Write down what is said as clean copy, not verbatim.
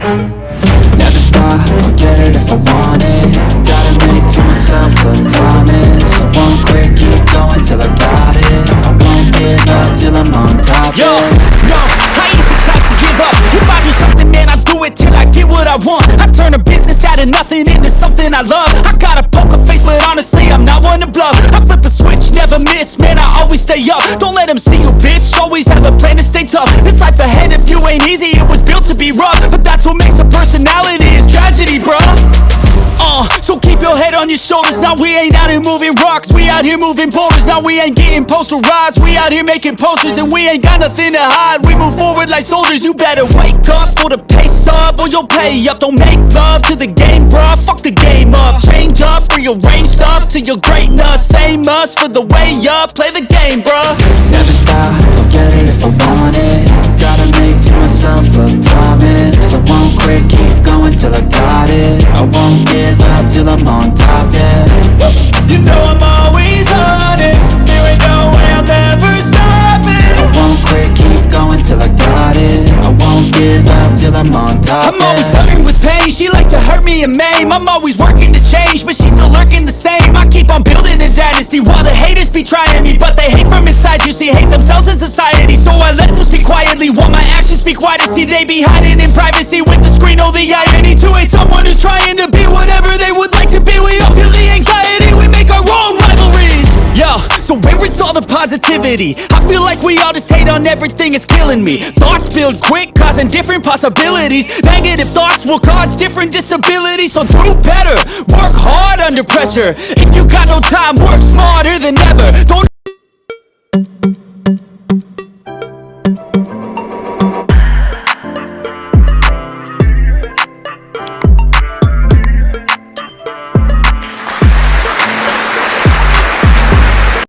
Never stop, I'll get it if I want it. Gotta make to myself a promise. I won't quit, keep going till I got it. I won't give up till I'm on top. Yo, no, I ain't the type to give up. If I do something, man, I do it till I get what I want. I turn a business out of nothing into something I love. I got a poker face, but honestly, I'm not one to bluff. I flip a switch, never miss, man, I always stay up. Don't let them see you, bitch, always have a plan to stay tough. This life ahead of you ain't easy, it was built to be rough. But that's what makes a personality, is tragedy, bruh. So keep your head on your shoulders. Now we ain't out here moving rocks, we out here moving boulders. Now we ain't getting posterized, we out here making posters. And we ain't got nothing to hide, we move forward like soldiers. You better wake up for the pay stub, or you'll pay up. Don't make love to the game, bruh, fuck the game up. Change up, rearrange stuff to your greatness. Famous for the way up, play the game, bruh. Never stop, I'll get it if I want it. Gotta make to myself a promise. I won't quit, keep going till I got it. I won't give up till I'm on top, yeah. You know I'm always honest, there ain't no way I'm ever stopping. I won't quit, keep going till I got it. I won't give up till I'm on top, I'm always flirting with pain, she like to hurt me and maim. I'm always working to change, but she's still lurking the same. I keep on building a dynasty while the haters be trying me. But they hate from inside, you see, hate themselves in society. So I let them speak quietly while my actions speak wider. See, they be hiding in privacy with the screen. Oh, the irony to hate someone who's trying to be whatever they would like to be. We all feel the anxiety, we make our own rivalries. Yo, so where is all the positivity? I feel like we all just hate on everything, it's killing me. Thoughts build quick, causing different possibilities. Negative thoughts will cause different disabilities. So do better, work hard under pressure. If you got no time, work smarter than ever. Don't